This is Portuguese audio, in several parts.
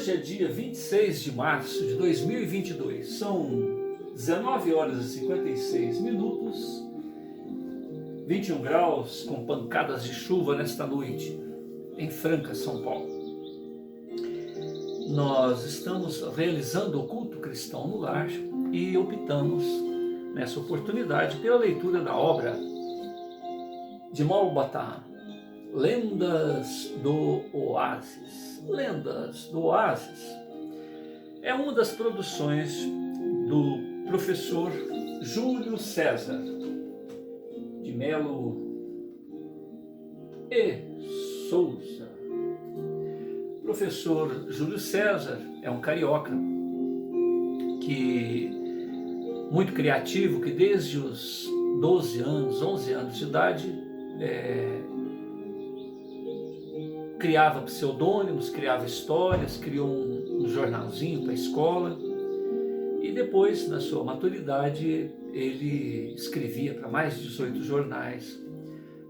Hoje é dia 26 de março de 2022, são 19 horas e 56 minutos, 21 graus com pancadas de chuva nesta noite em Franca, São Paulo. Nós estamos realizando o culto cristão no lar e optamos nessa oportunidade pela leitura da obra de Malbatahan, Lendas do Oásis. Lendas do Oásis é uma das produções do professor Júlio César de Melo e Souza. O professor Júlio César é um carioca muito criativo, que desde os 11 anos de idade criava pseudônimos, criava histórias, criou um jornalzinho para a escola e depois, na sua maturidade, ele escrevia para mais de 18 jornais.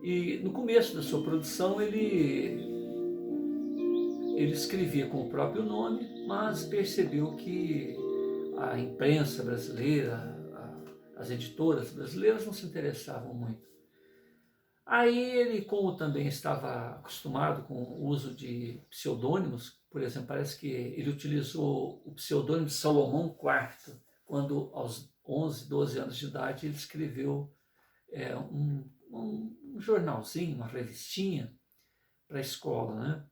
E no começo da sua produção ele escrevia com o próprio nome, mas percebeu que a imprensa brasileira, as editoras brasileiras não se interessavam muito. Aí ele, como também estava acostumado com o uso de pseudônimos, por exemplo, parece que ele utilizou o pseudônimo de Salomão IV, quando aos 11, 12 anos de idade ele escreveu um jornalzinho, uma revistinha para a escola, né?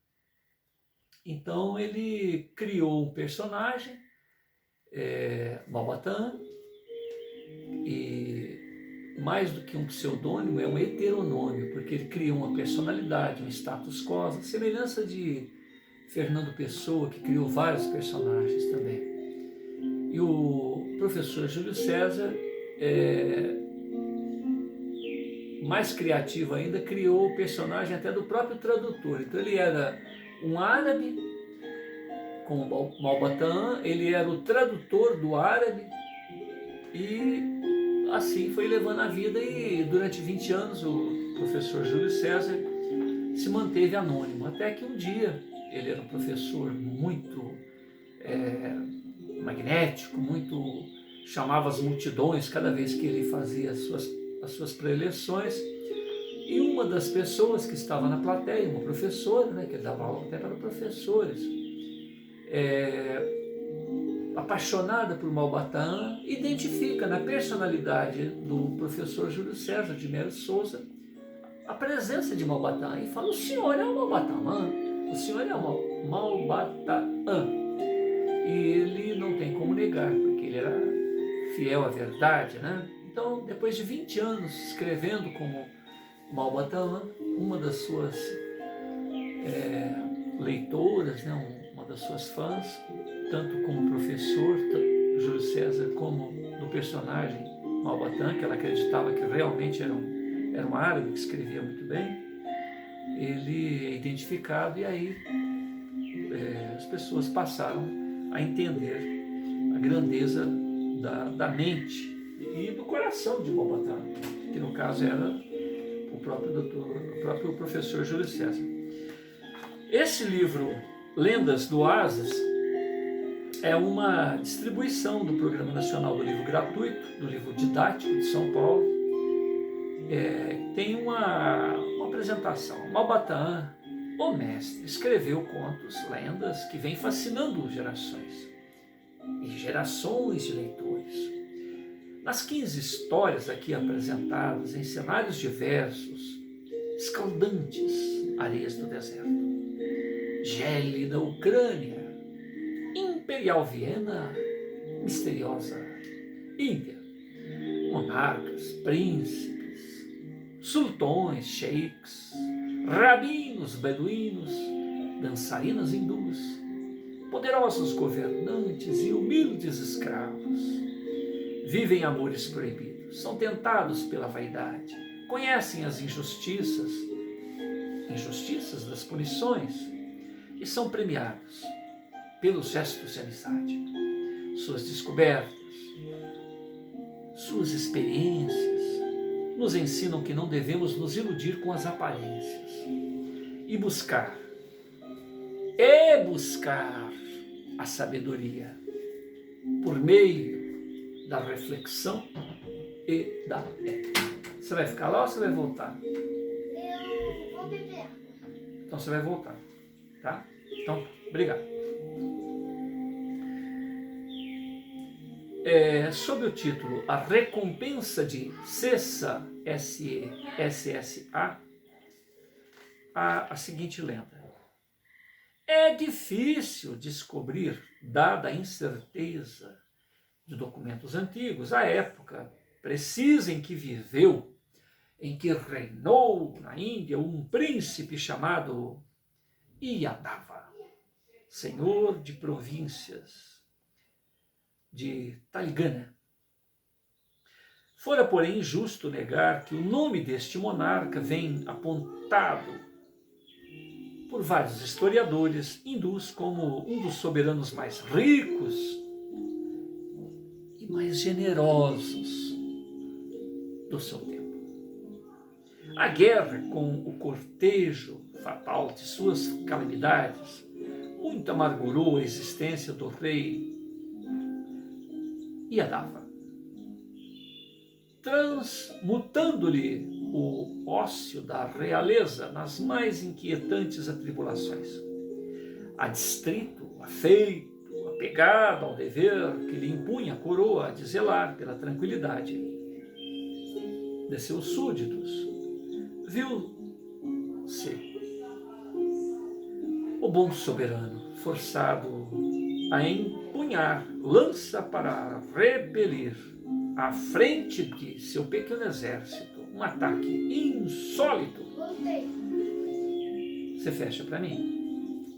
Então ele criou um personagem, Malbatahan, e mais do que um pseudônimo, é um heteronômio, porque ele criou uma personalidade, um status quo, a semelhança de Fernando Pessoa, que criou vários personagens também. E o professor Júlio César, mais criativo ainda, criou o personagem até do próprio tradutor. Então ele era um árabe com Malbatahan, ele era o tradutor do árabe e assim foi levando a vida, e durante 20 anos o professor Júlio César se manteve anônimo, até que um dia ele era um professor muito magnético, chamava as multidões cada vez que ele fazia as suas preleções, e uma das pessoas que estava na plateia, uma professora, que ele dava aula até para professores, apaixonada por Malbatahan, identifica na personalidade do professor Júlio César de Melo Souza a presença de Malbatahan e fala: o senhor é o Malbatahan, o senhor é o Malbatahan. E ele não tem como negar, porque ele era fiel à verdade, né? Então, depois de 20 anos escrevendo como Malbatahan, uma das suas leitoras, uma das suas fãs, tanto como professor Júlio César, como do personagem Malbatahan, que ela acreditava que realmente era um árabe que escrevia muito bem, ele é identificado, e aí as pessoas passaram a entender a grandeza da mente e do coração de Malbatahan, que no caso era o próprio professor Júlio César. Esse livro, Lendas do Oásis, é uma distribuição do Programa Nacional do Livro Gratuito, do livro didático de São Paulo. Tem uma apresentação. Malbatahan, o mestre, escreveu contos, lendas que vêm fascinando gerações e gerações de leitores. Nas 15 histórias aqui apresentadas em cenários diversos, escaldantes areias do deserto, gélida Ucrânia, imperial Viena, misteriosa Índia, monarcas, príncipes, sultões, sheiks, rabinos beduínos, dançarinas hindus, poderosos governantes e humildes escravos. Vivem amores proibidos, são tentados pela vaidade, conhecem as injustiças das punições, e são premiados pelos gestos de amizade. Suas descobertas, suas experiências nos ensinam que não devemos nos iludir com as aparências e buscar a sabedoria por meio da reflexão e da ética. Você vai ficar lá ou você vai voltar? Eu vou beber água. Então você vai voltar, tá? Então, obrigado. Sob o título A Recompensa de Sessa, S-E-S-S-A, há a seguinte lenda. É difícil descobrir, dada a incerteza de documentos antigos, a época precisa em que viveu, em que reinou na Índia um príncipe chamado Yadava, senhor de províncias de Taligana. Fora, porém, injusto negar que o nome deste monarca vem apontado por vários historiadores hindus como um dos soberanos mais ricos e mais generosos do seu tempo. A guerra com o cortejo fatal de suas calamidades muito amargurou a existência do rei Yadava, transmutando-lhe o ócio da realeza nas mais inquietantes atribulações. Adstrito, afeito, apegado ao dever que lhe impunha a coroa de zelar pela tranquilidade de seus súditos, viu-se o bom soberano forçado a empunhar lança para repelir à frente de seu pequeno exército um ataque insólito. Voltei. Você fecha para mim.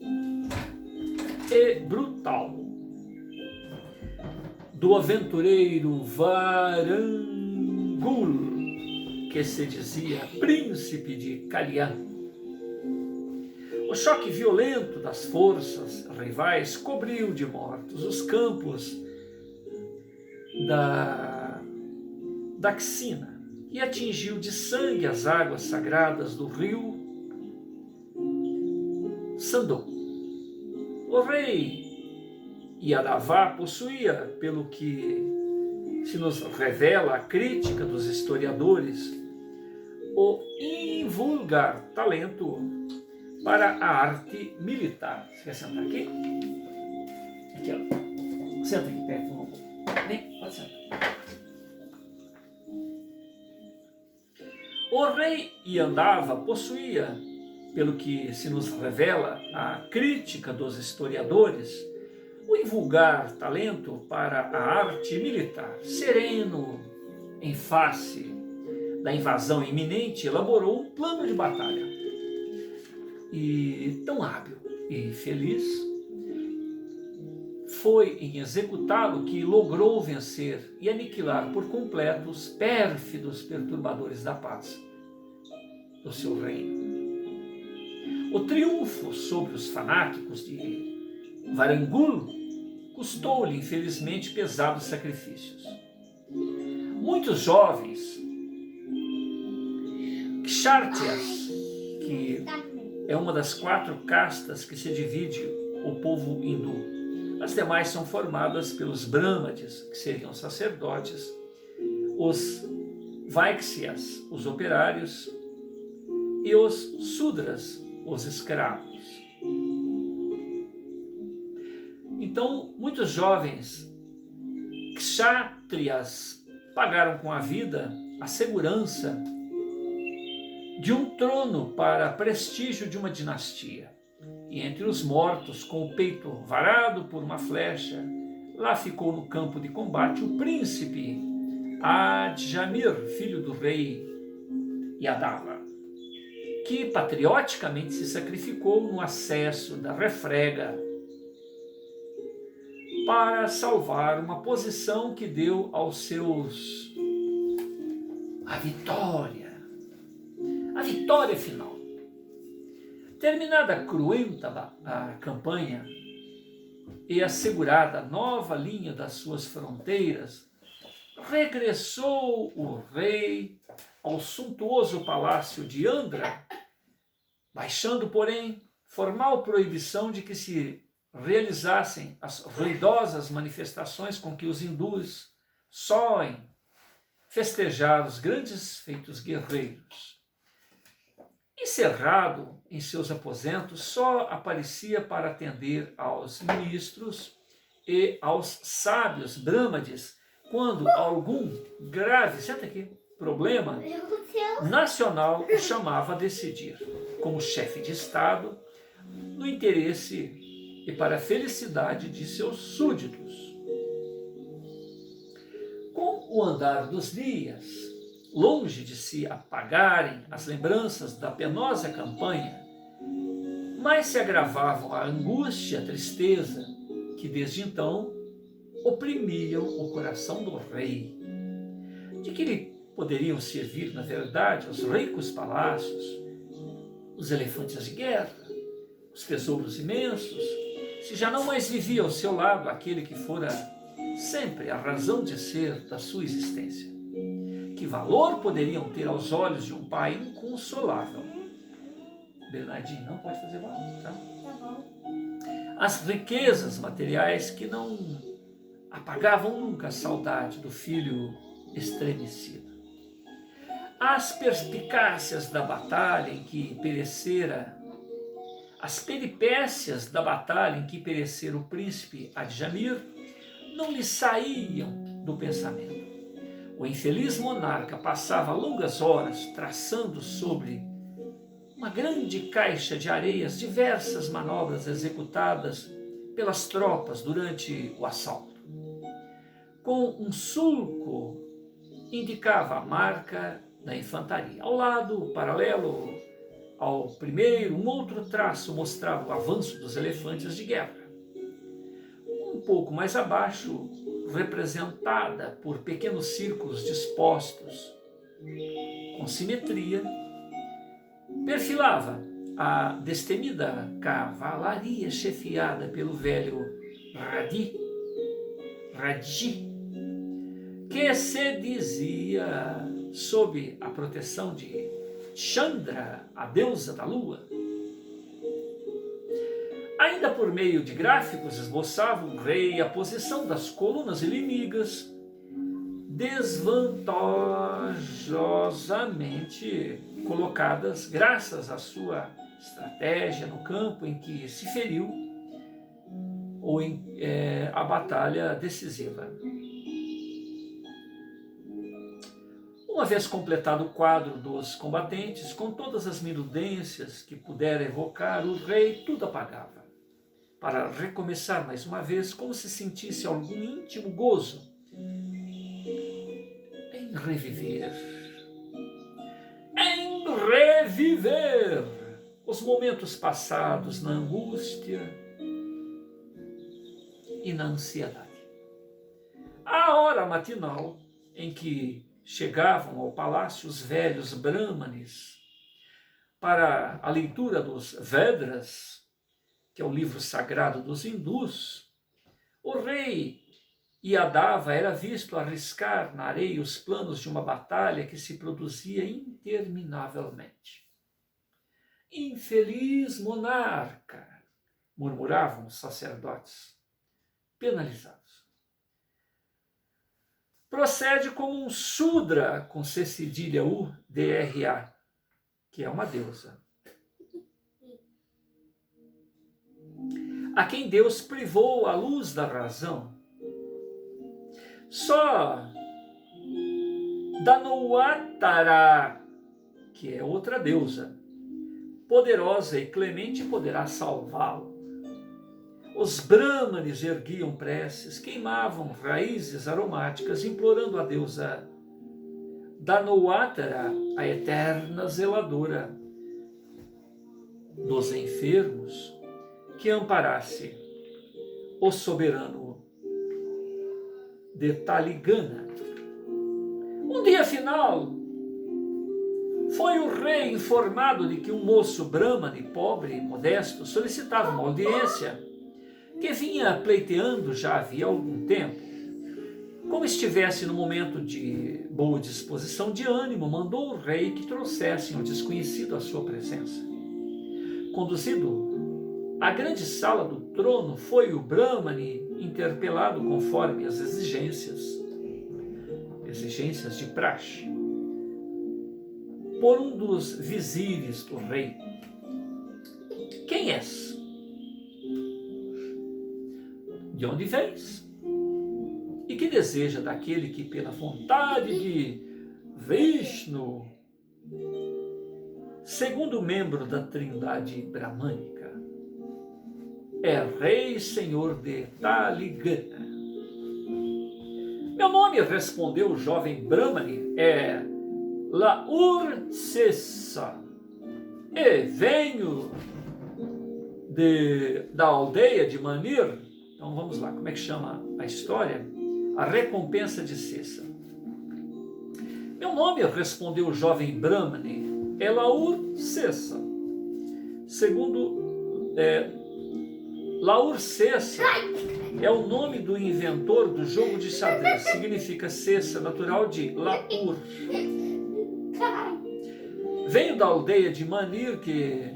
E brutal do aventureiro Varangul, que se dizia príncipe de Kalyan. O choque violento das forças rivais cobriu de mortos os campos da Daksina e atingiu de sangue as águas sagradas do rio Sandou. O rei Yadava possuía, pelo que se nos revela a crítica dos historiadores, o invulgar talento para a arte militar. Você quer sentar aqui? Aqui, ó. Senta aqui perto. Vem, pode sentar. O rei Yadava possuía, pelo que se nos revela a crítica dos historiadores, o invulgar talento para a arte militar. Sereno em face da invasão iminente, elaborou um plano de batalha. E tão hábil e feliz foi em executá-lo que logrou vencer e aniquilar por completo os pérfidos perturbadores da paz do seu reino. O triunfo sobre os fanáticos de Varangul custou-lhe, infelizmente, pesados sacrifícios. Muitos jovens kshatriyas, que é uma das 4 castas que se divide o povo hindu. As demais são formadas pelos brahmanes, que seriam sacerdotes, os vaiksyas, os operários, e os sudras, os escravos. Então, muitos jovens kshatriyas pagaram com a vida a segurança de um trono para prestígio de uma dinastia. E entre os mortos, com o peito varado por uma flecha, lá ficou no campo de combate o príncipe Adjamir, filho do rei Yadava, que patrioticamente se sacrificou no acesso da refrega para salvar uma posição que deu aos seus a vitória final. Terminada a cruenta a campanha e assegurada a nova linha das suas fronteiras, regressou o rei ao suntuoso palácio de Andhra, baixando, porém, formal proibição de que se realizassem as ruidosas manifestações com que os hindus soem festejar os grandes feitos guerreiros. Encerrado em seus aposentos, só aparecia para atender aos ministros e aos sábios brâmades quando algum grave, senta aqui, problema nacional o chamava a decidir, como chefe de Estado, no interesse e para a felicidade de seus súditos. Com o andar dos dias, longe de se apagarem as lembranças da penosa campanha, mais se agravavam a angústia e a tristeza que desde então oprimiam o coração do rei. De que lhe poderiam servir, na verdade, os ricos palácios, os elefantes de guerra, os tesouros imensos, se já não mais vivia ao seu lado aquele que fora sempre a razão de ser da sua existência? Que valor poderiam ter aos olhos de um pai inconsolável? Bernardinho, não pode fazer barulho, tá? Tá bom. As riquezas materiais que não apagavam nunca a saudade do filho estremecido. As perspicácias da batalha em que perecera, as peripécias da batalha em que perecera o príncipe Adjamir não lhe saíam do pensamento. O infeliz monarca passava longas horas traçando sobre uma grande caixa de areias diversas manobras executadas pelas tropas durante o assalto. Com um sulco indicava a marca da infantaria. Ao lado, paralelo ao primeiro, um outro traço mostrava o avanço dos elefantes de guerra. Um pouco mais abaixo, representada por pequenos círculos dispostos com simetria, perfilava a destemida cavalaria chefiada pelo velho Raji, que se dizia sob a proteção de Chandra, a deusa da lua. Ainda por meio de gráficos esboçava o rei a posição das colunas inimigas, desvantajosamente colocadas graças à sua estratégia no campo em que se feriu ou em a batalha decisiva. Uma vez completado o quadro dos combatentes, com todas as minudências que pudera evocar, o rei tudo apagava, para recomeçar mais uma vez, como se sentisse algum íntimo gozo em reviver os momentos passados na angústia e na ansiedade. A hora matinal em que chegavam ao palácio os velhos brahmanes para a leitura dos Vedas, que é o livro sagrado dos hindus, o rei Yadava era visto arriscar na areia os planos de uma batalha que se produzia interminavelmente. Infeliz monarca, murmuravam os sacerdotes, penalizados. Procede como um Sudra, com C cedilha U, D-R-A, que é uma deusa, a quem Deus privou a luz da razão. Só Danuatara, que é outra deusa, poderosa e clemente, poderá salvá-lo. Os brahmanes erguiam preces, queimavam raízes aromáticas, implorando a deusa Danuatara, a eterna zeladora dos enfermos, que amparasse o soberano de Taligana. Um dia final, foi o rei informado de que um moço brahmane, pobre e modesto, solicitava uma audiência que vinha pleiteando já havia algum tempo. Como estivesse no momento de boa disposição de ânimo, mandou o rei que trouxessem o desconhecido à sua presença. Conduzido a grande sala do trono foi o Brahmani interpelado conforme as exigências de praxe, por um dos vizires do rei. Quem és? De onde vens? E que deseja daquele que, pela vontade de Vishnu, segundo membro da trindade bramânica, é rei e senhor de Taligana? Meu nome, respondeu o jovem Brahmani, é Laur Sessa, e venho da aldeia de Manir. Então vamos lá, como é que chama a história? A recompensa de Sessa. Meu nome, respondeu o jovem Brahmani, é Laur Sessa. Segundo Laur Sessa é o nome do inventor do jogo de xadrez. Significa Sessa, natural de Laur. Venho da aldeia de Manir, que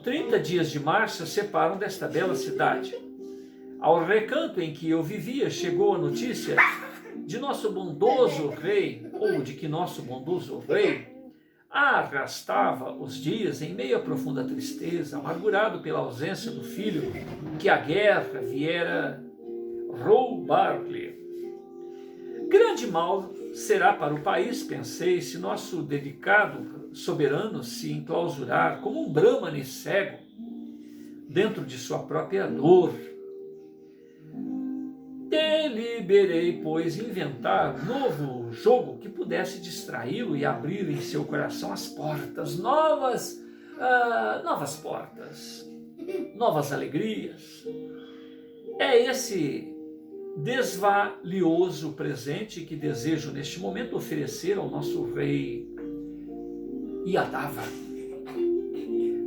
30 dias de marcha separam desta bela cidade. Ao recanto em que eu vivia, chegou a notícia de nosso bondoso rei, ou de que nosso bondoso rei arrastava os dias em meio a profunda tristeza, amargurado pela ausência do filho que a guerra viera roubar-lhe. Grande mal será para o país, pensei, se nosso dedicado soberano se enclausurar como um Brahmane cego dentro de sua própria dor. Deliberei, pois, inventar um novo jogo que pudesse distraí-lo e abrir em seu coração as portas, novas portas, novas alegrias. É esse desvalioso presente que desejo neste momento oferecer ao nosso rei Yadava.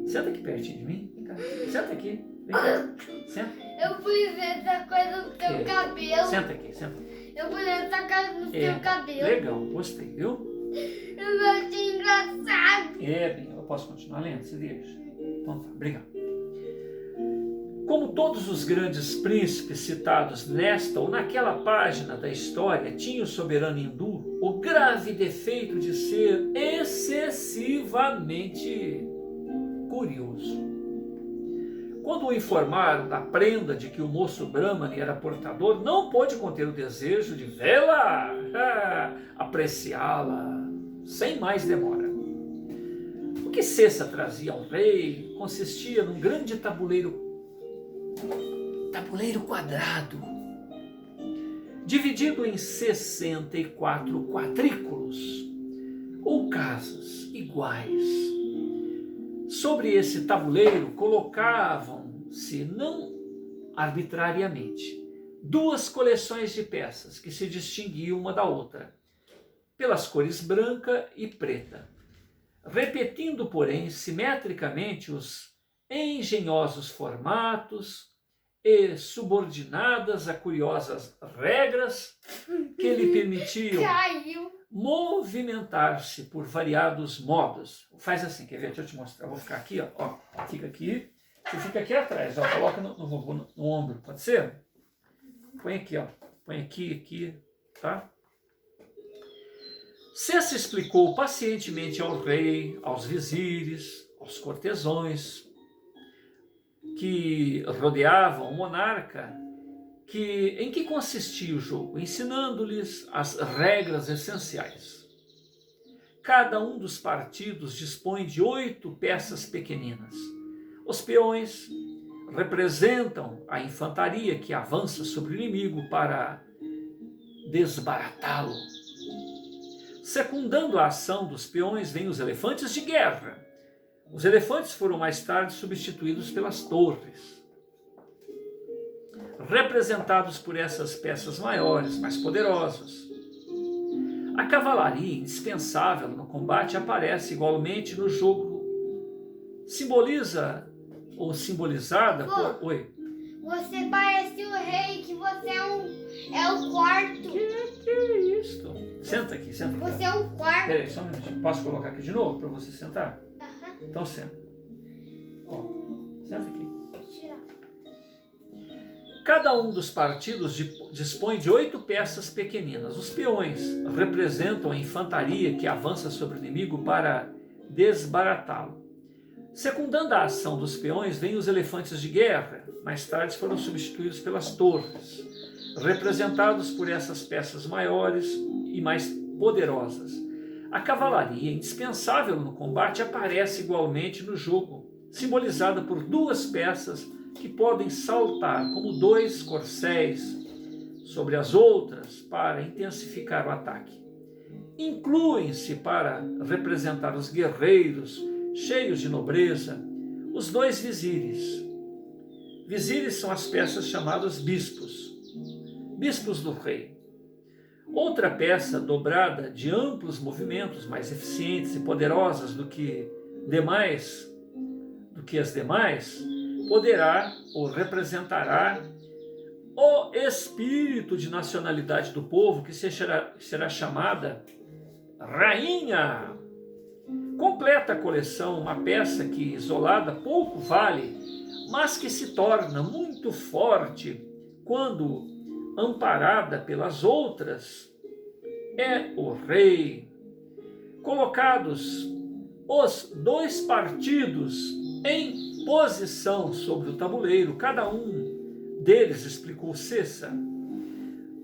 Senta aqui pertinho de mim. Vem cá. Senta aqui. Vem cá. Senta. Eu fui ver essa coisa no teu cabelo. Senta aqui, senta. Eu fui ver essa coisa no teu cabelo. Legal, gostei, viu? Eu achei engraçado. Bem, eu posso continuar lendo? Você deixa? Então tá, obrigado. Como todos os grandes príncipes citados nesta ou naquela página da história, tinha o soberano hindu o grave defeito de ser excessivamente curioso. Quando o informaram da prenda de que o moço Brahmani era portador, não pôde conter o desejo de vê-la, apreciá-la, sem mais demora. O que Sessa trazia ao rei consistia num grande tabuleiro quadrado, dividido em 64 quadrículos, ou casas iguais. Sobre esse tabuleiro colocavam-se, não arbitrariamente, duas coleções de peças que se distinguiam uma da outra, pelas cores branca e preta, repetindo, porém, simetricamente os engenhosos formatos e subordinadas a curiosas regras que lhe permitiam movimentar-se por variados modos. Faz assim, quer ver? Deixa eu te mostrar. Eu vou ficar aqui, ó. Fica aqui. Você fica aqui atrás, ó. Coloca no ombro, pode ser? Põe aqui, ó. Põe aqui, tá? Sessa explicou pacientemente ao rei, aos vizires, aos cortesões que rodeavam o monarca, em que consistia o jogo, ensinando-lhes as regras essenciais. Cada um dos partidos dispõe de 8 peças pequeninas. Os peões representam a infantaria que avança sobre o inimigo para desbaratá-lo. Secundando a ação dos peões vêm os elefantes de guerra. Os elefantes foram mais tarde substituídos pelas torres. Representados por essas peças maiores, mais poderosas. A cavalaria, indispensável no combate, aparece igualmente no jogo. Simboliza ou simbolizada por... Oi. Você parece o rei, que você é o quarto. Que é isso? Senta aqui, senta aqui. Você é o quarto. Peraí, só um minutinho. Posso colocar aqui de novo para você sentar? Então senta. Ó, Senta aqui. Cada um dos partidos dispõe de 8 peças pequeninas. Os peões representam a infantaria que avança sobre o inimigo para desbaratá-lo. Secundando a ação dos peões, vêm os elefantes de guerra. Mais tarde foram substituídos pelas torres, representados por essas peças maiores e mais poderosas. A cavalaria, indispensável no combate, aparece igualmente no jogo, simbolizada por 2 peças que podem saltar como 2 corcéis sobre as outras para intensificar o ataque. Incluem-se, para representar os guerreiros cheios de nobreza, os 2 vizires. Vizires são as peças chamadas bispos, bispos do rei. Outra peça dobrada de amplos movimentos, mais eficientes e poderosas do que as demais, poderá ou representará o espírito de nacionalidade do povo, que será chamada rainha. Completa a coleção uma peça que, isolada, pouco vale, mas que se torna muito forte quando amparada pelas outras, é o rei. Colocados os 2 partidos em posição sobre o tabuleiro, cada um deles, explicou Cessa,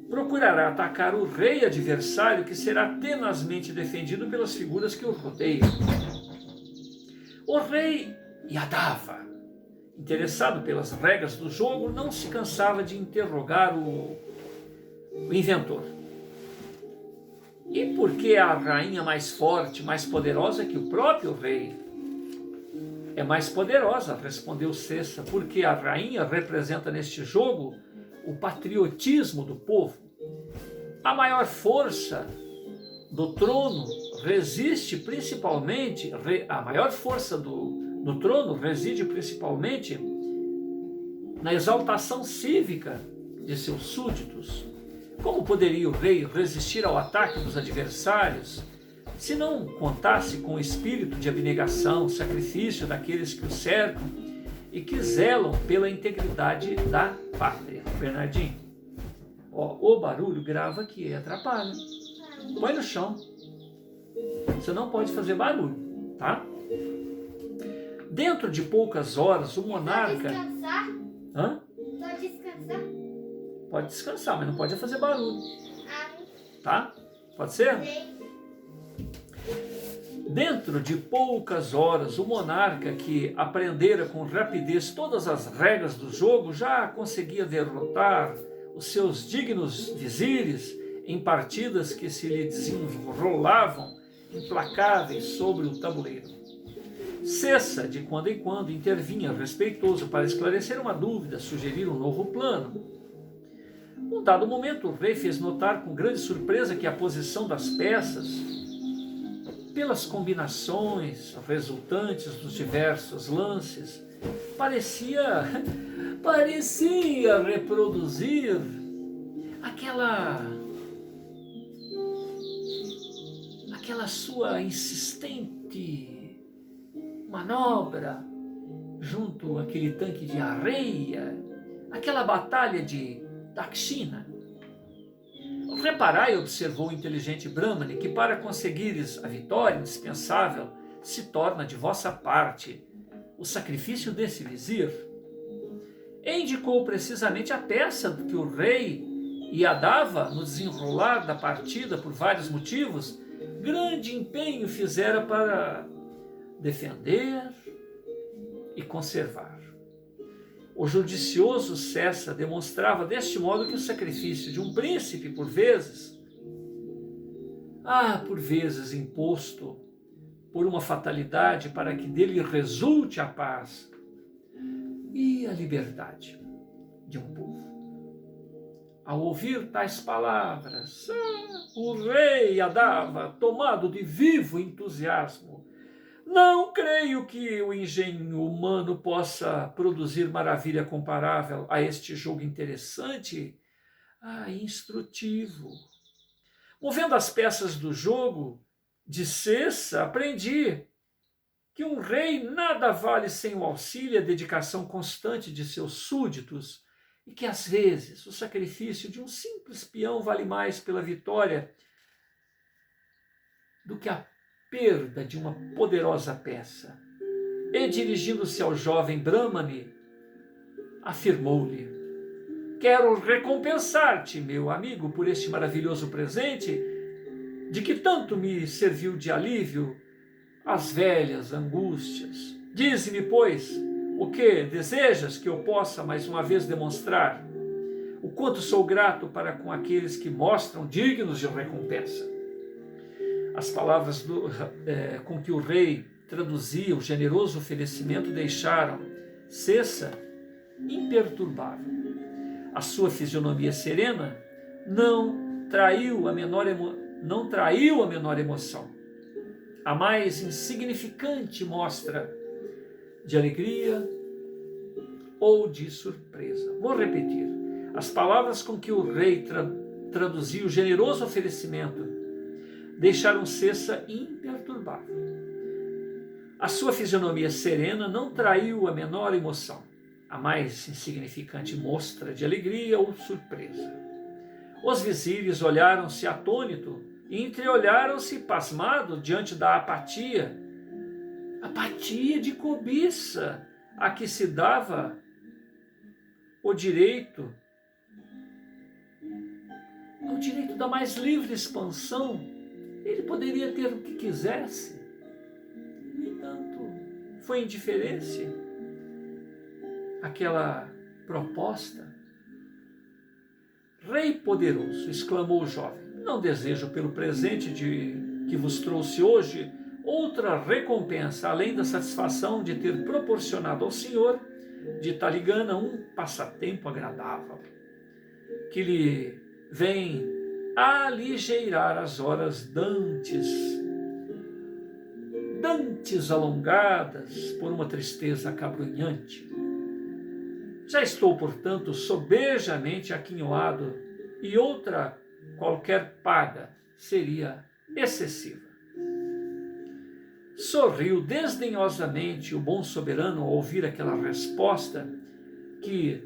procurará atacar o rei adversário, que será tenazmente defendido pelas figuras que o rodeiam. O rei Yadava, interessado pelas regras do jogo, não se cansava de interrogar o inventor. E por que a rainha mais forte, mais poderosa que o próprio rei? É mais poderosa, respondeu Cessa, porque a rainha representa neste jogo o patriotismo do povo. A maior força do trono reside principalmente na exaltação cívica de seus súditos. Como poderia o rei resistir ao ataque dos adversários se não contasse com o espírito de abnegação, sacrifício daqueles que o cercam e que zelam pela integridade da pátria? Bernardinho, o barulho grava aqui, atrapalha. Põe no chão. Você não pode fazer barulho, tá? Dentro de poucas horas, o monarca... Pode descansar? Hã? Pode descansar? Pode descansar, mas não pode fazer barulho. Ah, Tá? Pode ser? sei. Dentro de poucas horas, o monarca, que aprendera com rapidez todas as regras do jogo, já conseguia derrotar os seus dignos vizires em partidas que se lhe desenrolavam implacáveis sobre o tabuleiro. Cessa, de quando em quando, intervinha respeitoso para esclarecer uma dúvida, sugerir um novo plano. Num dado momento, o rei fez notar com grande surpresa que a posição das peças, pelas combinações resultantes dos diversos lances, parecia reproduzir aquela sua insistente manobra junto àquele tanque de areia, aquela batalha de Dakshina. Reparai, observou o inteligente Brahmane, que para conseguires a vitória indispensável se torna de vossa parte o sacrifício desse vizir. E indicou precisamente a peça que o rei Yadava, no desenrolar da partida por vários motivos, grande empenho fizera para defender e conservar. O judicioso Cessa demonstrava deste modo que o sacrifício de um príncipe, por vezes imposto por uma fatalidade para que dele resulte a paz e a liberdade de um povo. Ao ouvir tais palavras, o rei Yadava, tomado de vivo entusiasmo: não creio que o engenho humano possa produzir maravilha comparável a este jogo interessante e instrutivo. Movendo as peças do jogo de Cessa, aprendi que um rei nada vale sem o auxílio e a dedicação constante de seus súditos, e que às vezes o sacrifício de um simples peão vale mais pela vitória do que a perda de uma poderosa peça. E dirigindo-se ao jovem Brahmane, afirmou-lhe: quero recompensar-te, meu amigo, por este maravilhoso presente, de que tanto me serviu de alívio às velhas angústias. Dize-me, pois, o que desejas que eu possa mais uma vez demonstrar? O quanto sou grato para com aqueles que mostram dignos de recompensa. As palavras com que o rei traduzia o generoso oferecimento deixaram Cessa imperturbável. A sua fisionomia serena não traiu a menor emoção. A mais insignificante mostra de alegria ou de surpresa. Vou repetir. As palavras com que o rei traduziu o generoso oferecimento deixaram Cessa imperturbável. A sua fisionomia serena não traiu a menor emoção, a mais insignificante mostra de alegria ou surpresa. Os vizires olharam-se atônitos e entreolharam-se pasmados diante da apatia de cobiça a que se dava o direito da mais livre expansão. Ele poderia ter o que quisesse. No entanto, foi indiferença aquela proposta. Rei poderoso, exclamou o jovem, não desejo pelo presente que vos trouxe hoje outra recompensa, além da satisfação de ter proporcionado ao senhor de Taligana um passatempo agradável, que lhe vem aligeirar as horas dantes alongadas por uma tristeza acabrunhante. Já estou, portanto, sobejamente aquinhoado e outra qualquer paga seria excessiva. Sorriu desdenhosamente o bom soberano ao ouvir aquela resposta que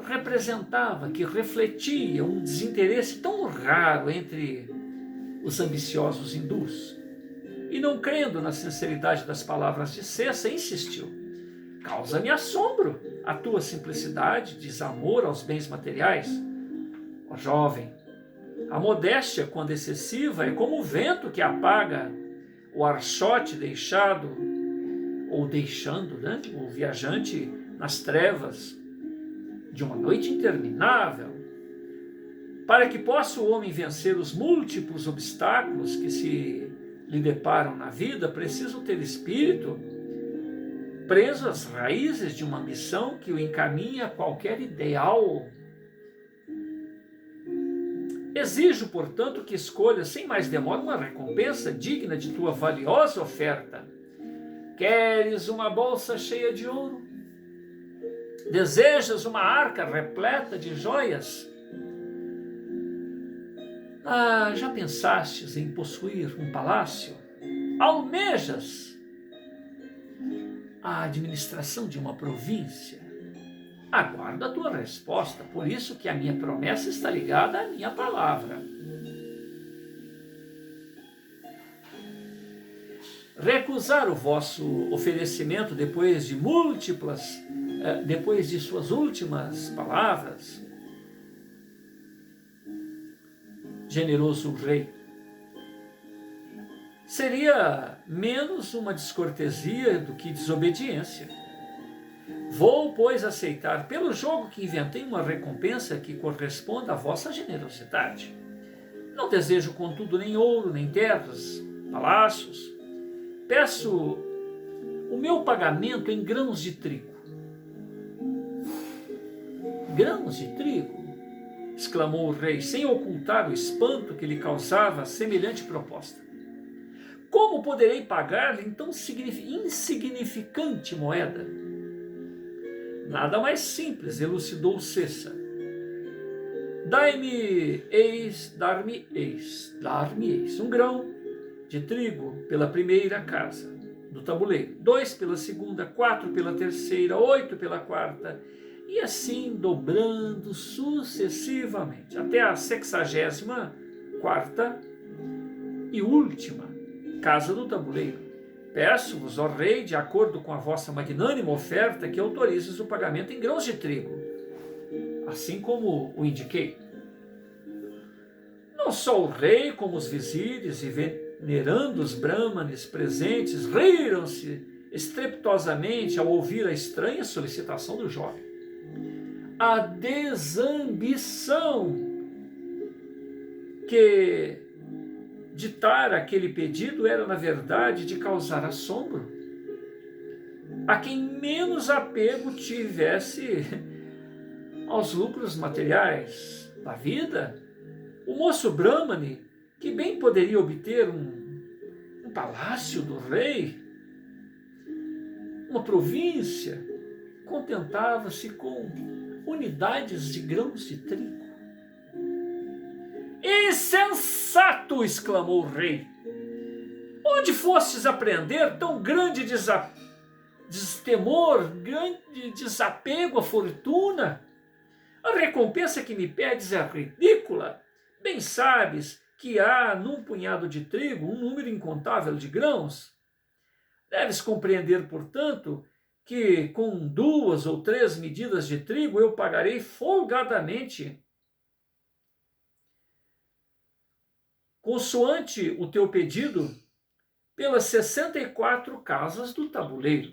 representava, que refletia um desinteresse tão raro entre os ambiciosos hindus. E não crendo na sinceridade das palavras de Cessa, insistiu: causa-me assombro a tua simplicidade, desamor aos bens materiais. Ó jovem, a modéstia, quando excessiva, é como o vento que apaga o archote deixando o viajante nas trevas de uma noite interminável. Para que possa o homem vencer os múltiplos obstáculos que se lhe deparam na vida, preciso ter espírito preso às raízes de uma missão que o encaminha a qualquer ideal. Exijo, portanto, que escolhas sem mais demora uma recompensa digna de tua valiosa oferta. Queres uma bolsa cheia de ouro? Desejas uma arca repleta de joias? Já pensastes em possuir um palácio? Almejas a administração de uma província? Aguardo a tua resposta, por isso que a minha promessa está ligada à minha palavra. Recusar o vosso oferecimento depois de suas últimas palavras, generoso rei, seria menos uma descortesia do que desobediência. Vou, pois, aceitar pelo jogo que inventei uma recompensa que corresponda à vossa generosidade. Não desejo, contudo, nem ouro, nem terras, palácios. Peço o meu pagamento em grãos de trigo. Grãos de trigo? Exclamou o rei, sem ocultar o espanto que lhe causava semelhante proposta. Como poderei pagar-lhe então insignificante moeda? Nada mais simples, elucidou Cessa. Dar-me-eis um grão de trigo pela primeira casa. do tabuleiro, 2 pela segunda, 4 pela terceira, 8 pela quarta, e assim dobrando sucessivamente, até a 64ª e última casa do tabuleiro. Peço-vos, ó rei, de acordo com a vossa magnânima oferta, que autorizes o pagamento em grãos de trigo, assim como o indiquei. Não só o rei, como os vizires e venerandos brahmanes presentes riram-se estrepitosamente ao ouvir a estranha solicitação do jovem. A desambição que ditara aquele pedido era, na verdade, de causar assombro a quem menos apego tivesse aos lucros materiais da vida. O moço Brahmane, que bem poderia obter um palácio do rei, uma província, contentava-se com unidades de grãos de trigo. Insensato! Exclamou o rei. Onde fostes aprender tão grande destemor, grande desapego à fortuna? A recompensa que me pedes é ridícula. Bem sabes que há num punhado de trigo um número incontável de grãos. Deves compreender, portanto, que com 2 ou 3 medidas de trigo eu pagarei folgadamente, consoante o teu pedido, pelas 64 casas do tabuleiro.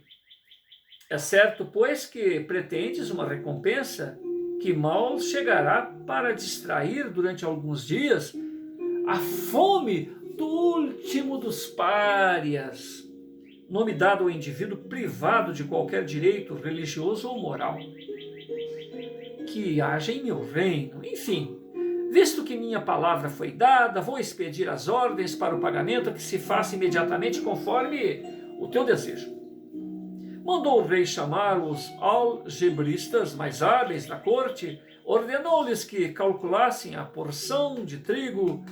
É certo, pois, que pretendes uma recompensa que mal chegará para distrair durante alguns dias a fome do último dos párias, nome dado ao indivíduo privado de qualquer direito religioso ou moral que haja em meu reino. Enfim, visto que minha palavra foi dada, vou expedir as ordens para o pagamento, que se faça imediatamente conforme o teu desejo. Mandou o rei chamar os algebristas mais hábeis da corte, ordenou-lhes que calculassem a porção de trigo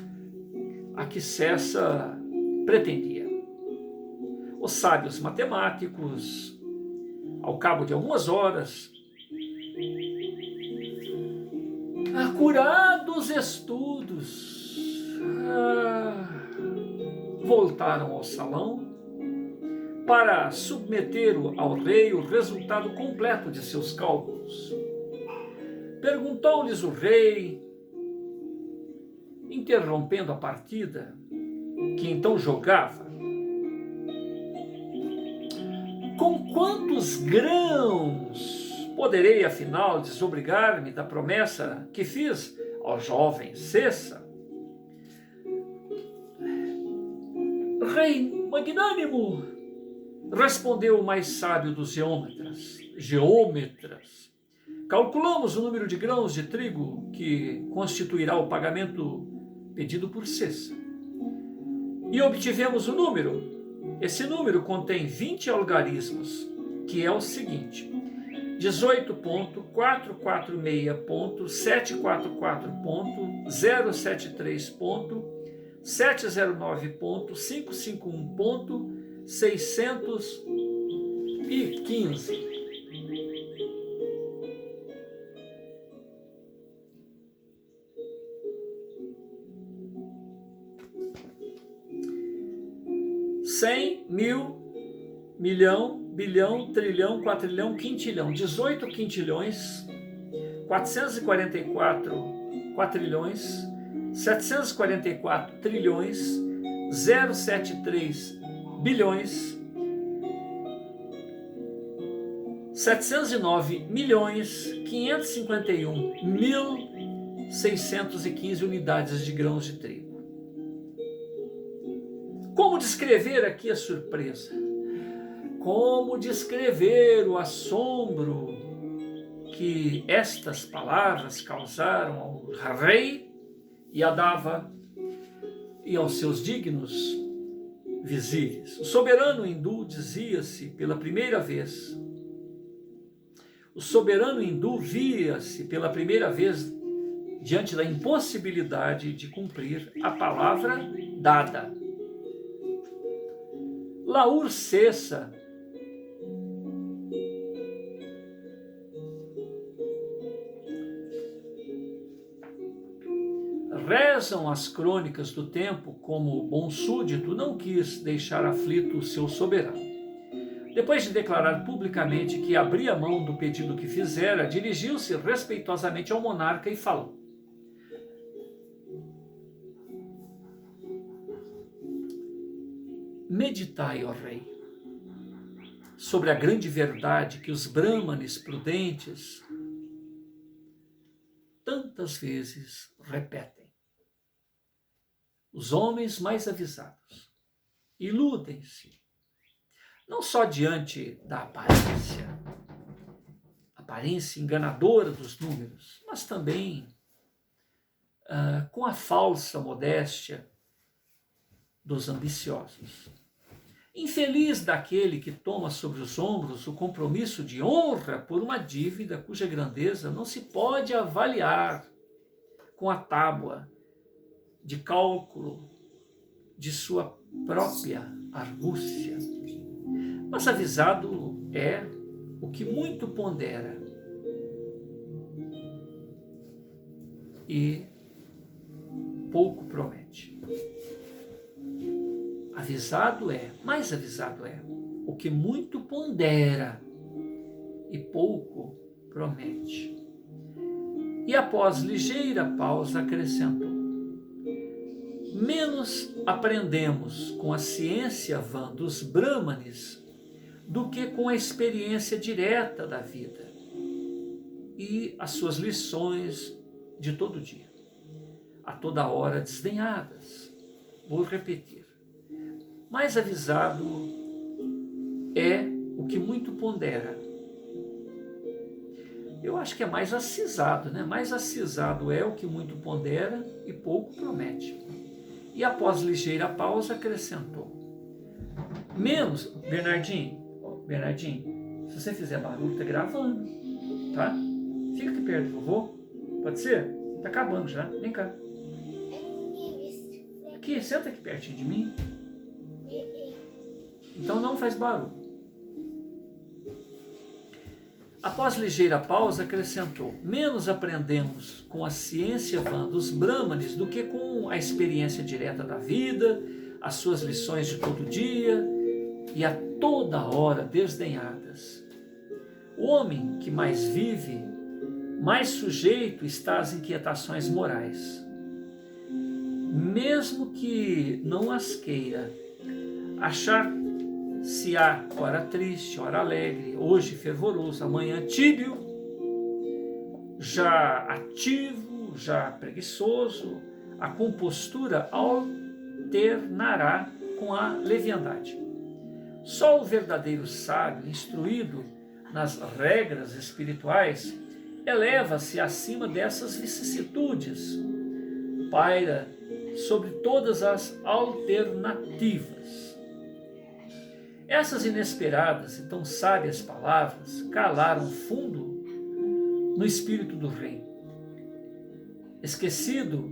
a que Cessa pretendia. Os sábios matemáticos, ao cabo de algumas horas, acurados estudos, voltaram ao salão para submeter ao rei o resultado completo de seus cálculos. Perguntou-lhes o rei, interrompendo a partida, que então jogava: com quantos grãos poderei, afinal, desobrigar-me da promessa que fiz ao jovem Cessa? Rei magnânimo, respondeu o mais sábio dos geômetras, calculamos o número de grãos de trigo que constituirá o pagamento pedido por Cessa. E obtivemos o número. Esse número contém 20 algarismos, que é o seguinte: 18.446.744.073.701.615. Cem, mil, milhão, bilhão, trilhão, quatrilhão, quintilhão. 18 quintilhões, 444 quatrilhões, 744 trilhões, 073 bilhões, 709 milhões, 551.615 unidades de grãos de trigo. Como descrever aqui a surpresa? Como descrever o assombro que estas palavras causaram ao rei Yadava e aos seus dignos vizires? O soberano hindu dizia-se pela primeira vez. O soberano hindu via-se pela primeira vez diante da impossibilidade de cumprir a palavra dada. Laur cessa. Rezam as crônicas do tempo como bom súdito não quis deixar aflito o seu soberano. Depois de declarar publicamente que abria mão do pedido que fizera, dirigiu-se respeitosamente ao monarca e falou: meditai, ó rei, sobre a grande verdade que os brahmanes prudentes tantas vezes repetem. Os homens mais avisados iludem-se, não só diante da aparência enganadora dos números, mas também com a falsa modéstia dos ambiciosos. Infeliz daquele que toma sobre os ombros o compromisso de honra por uma dívida cuja grandeza não se pode avaliar com a tábua de cálculo de sua própria argúcia. Mas avisado é o que muito pondera e pouco promete. Mais avisado é o que muito pondera e pouco promete. E após ligeira pausa acrescentou: menos aprendemos com a ciência vã dos brahmanes do que com a experiência direta da vida e as suas lições de todo dia, a toda hora desdenhadas. Vou repetir. Mais avisado é o que muito pondera. Eu acho que é mais acisado, né? Mais acisado é o que muito pondera e pouco promete. E após ligeira pausa acrescentou: menos, Bernardinho, se você fizer barulho, tá gravando, tá? Fica aqui perto do vovô, pode ser? Tá acabando já, vem cá. Aqui, senta aqui pertinho de mim. Então não faz barulho. Após ligeira pausa, acrescentou: menos aprendemos com a ciência vã dos brahmanes do que com a experiência direta da vida, as suas lições de todo dia e a toda hora desdenhadas. O homem que mais vive, mais sujeito está às inquietações morais. Mesmo que não as queira, achar-se-á ora triste, ora alegre, hoje fervoroso, amanhã tíbio, já ativo, já preguiçoso. A compostura alternará com a leviandade. Só o verdadeiro sábio, instruído nas regras espirituais, eleva-se acima dessas vicissitudes, paira sobre todas as alternativas. Essas inesperadas e tão sábias palavras calaram fundo no espírito do rei. Esquecido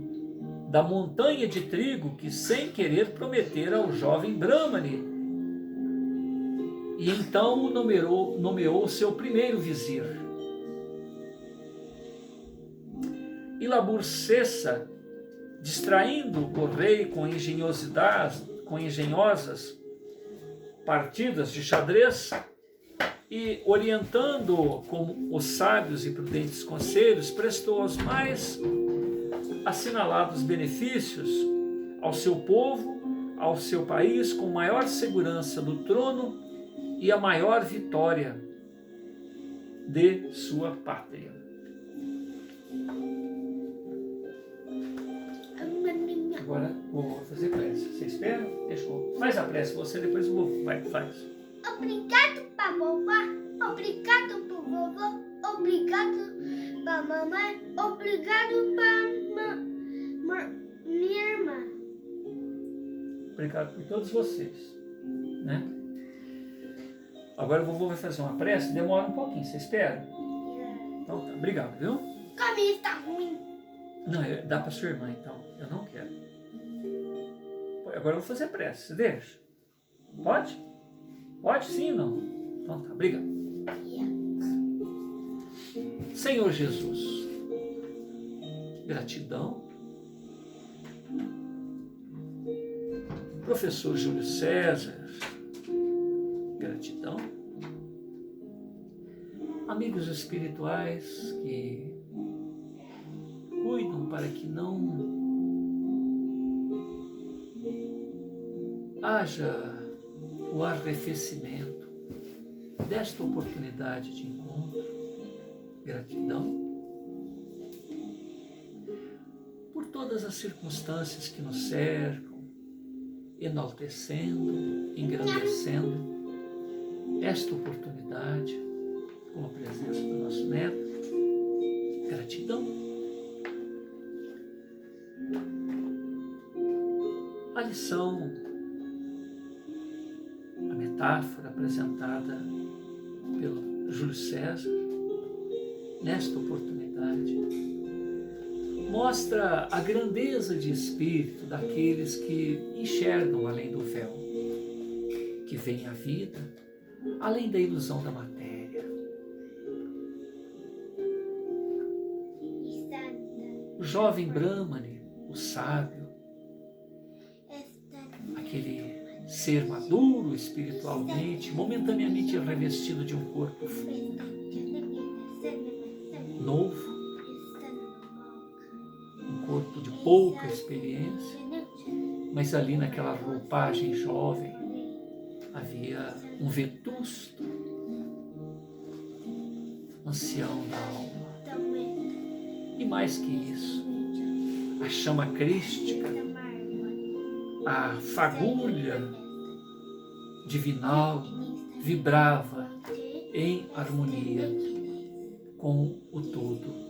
da montanha de trigo que sem querer prometera ao jovem Brahmane, e então o nomeou seu primeiro vizir. E Labur cessa, distraindo o rei com engenhosas partidas de xadrez e orientando-o com os sábios e prudentes conselhos, prestou os mais assinalados benefícios ao seu povo, ao seu país, com maior segurança do trono e a maior vitória de sua pátria. Agora vou fazer prece. Você espera? Deixa eu. Faz a prece você, depois eu vou. Vai, faz. Obrigado pra vovó, obrigado pro vovô, obrigado pra mamãe, obrigado pra minha irmã. Obrigado por todos vocês, né? Agora o vovô vai fazer uma prece, demora um pouquinho, você espera? Então tá, obrigado, viu? O caminho tá ruim. Não, dá pra sua irmã então, eu não quero. Agora eu vou fazer prece, você deixa? Pode? Pode sim, não? Então tá, obrigado. Senhor Jesus, gratidão. Professor Júlio César, gratidão. Amigos espirituais que cuidam para que não haja o arrefecimento desta oportunidade de encontro. Gratidão por todas as circunstâncias que nos cercam, enaltecendo, engrandecendo esta oportunidade com a presença do nosso neto. Gratidão. A lição, a metáfora apresentada pelo Júlio César nesta oportunidade mostra a grandeza de espírito daqueles que enxergam além do véu, que veem a vida além da ilusão da matéria. O jovem Brahmane, o sábio, aquele ser maduro espiritualmente, momentaneamente revestido de um corpo novo, um corpo de pouca experiência, mas ali naquela roupagem jovem havia um vetusto ancião da alma. E mais que isso, a chama crística, a fagulha divinal vibrava em harmonia com o todo,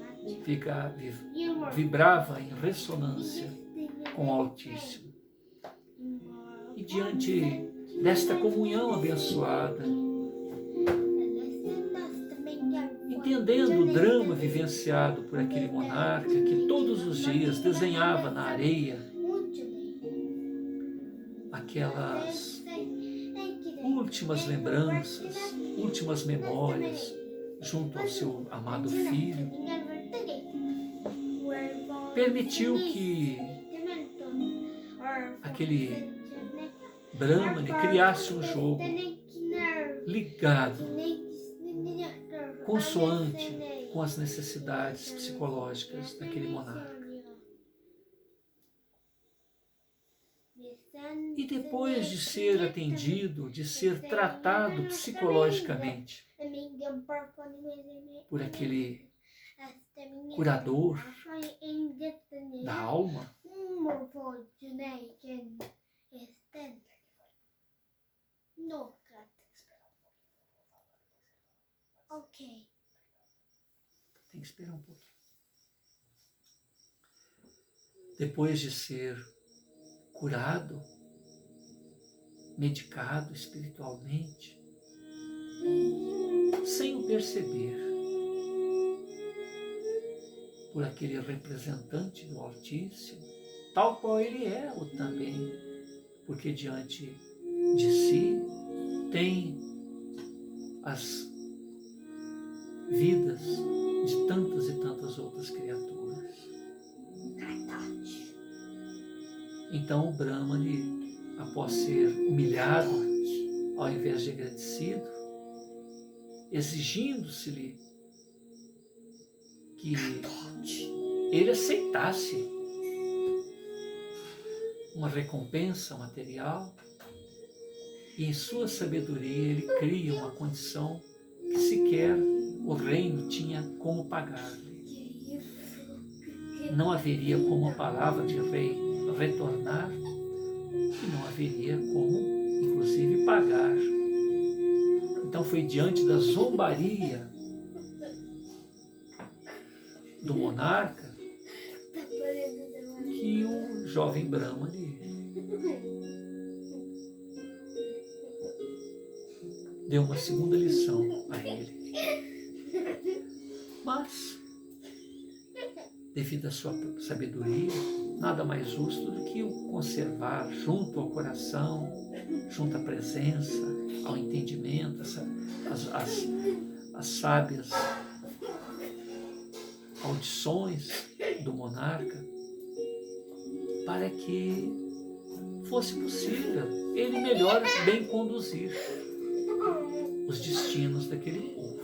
vibrava em ressonância com o Altíssimo. E diante desta comunhão abençoada, entendendo o drama vivenciado por aquele monarca que todos os dias desenhava na areia aquelas últimas lembranças, últimas memórias junto ao seu amado filho, permitiu que aquele Brahmane criasse um jogo ligado, consoante com as necessidades psicológicas daquele monarca. E depois de ser atendido, de ser tratado psicologicamente por aquele curador da alma, tem que esperar um pouquinho. Depois de ser curado, medicado espiritualmente, sem o perceber, por aquele representante do Altíssimo, tal qual ele é o também, porque diante de si tem as vidas de tantas e tantas outras criaturas. Então o Brahmane, após ser humilhado, ao invés de agradecido, exigindo-se-lhe que ele aceitasse uma recompensa material, e em sua sabedoria ele cria uma condição que sequer o reino tinha como pagar-lhe. Não haveria como a palavra de rei retornar, e não haveria como, inclusive, pagar. Então foi diante da zombaria do monarca que o jovem Brahmane deu uma segunda lição a ele. Mas, devido à sua sabedoria, nada mais justo do que o conservar junto ao coração junto à presença, ao entendimento, as sábias audições do monarca, para que fosse possível ele melhor bem conduzir os destinos daquele povo.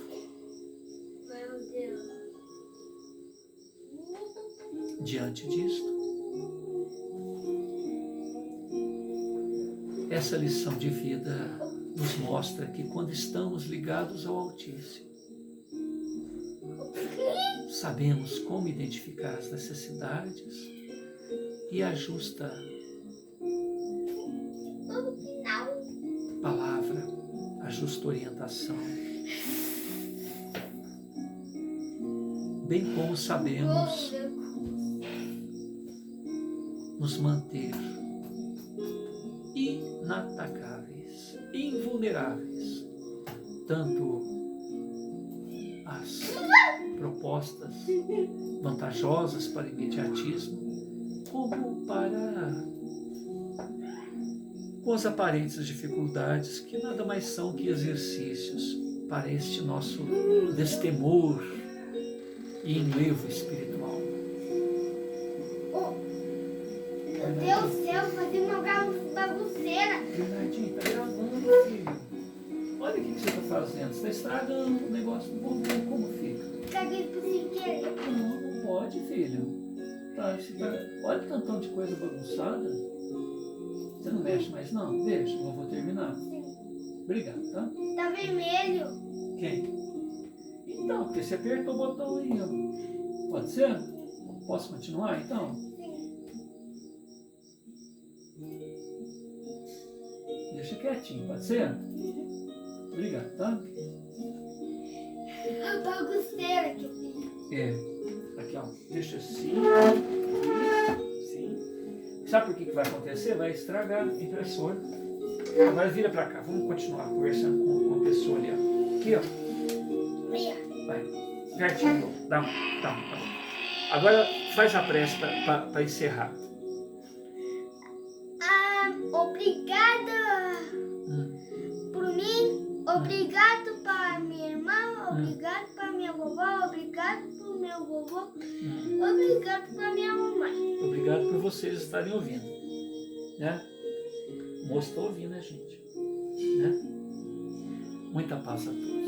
Diante disto, essa lição de vida nos mostra que quando estamos ligados ao Altíssimo, sabemos como identificar as necessidades e a justa palavra, a justa orientação, bem como sabemos nos manter inatacáveis, invulneráveis, tanto às propostas vantajosas para o imediatismo, como para com as aparentes dificuldades, que nada mais são que exercícios para este nosso destemor e enlevo espiritual. Meu Deus do céu, fazendo uma bagunceira. Bernardinho, tá gravando, filho. Olha o que você está fazendo. Você está estragando o negócio do povo. Como fica? Caguei por sem querer. Não pode, filho. Olha o tantão de coisa bagunçada. Você não mexe mais, não? Deixa, eu vou terminar. Sim. Obrigado, tá? Tá vermelho. Quem? Então, porque você apertou o botão aí, ó. Pode ser? Posso continuar, então? Sim. Deixa quietinho, pode ser? Obrigado, tá? A bagunceira que eu fiz. É. Aqui, ó. Deixa assim. Sabe por que vai acontecer? Vai estragar o impressor. Agora vira pra cá. Vamos continuar conversando com a pessoa ali, ó. Aqui, ó. Vai. Pertinho. Dá. Agora faz a prece para encerrar. Obrigada por mim. Obrigado para minha irmã. Obrigado para minha vovó. Obrigado para meu vovô. Obrigado para minha mamãe. Obrigado por vocês estarem ouvindo, né? O moço está ouvindo a gente, né? Muita paz a todos.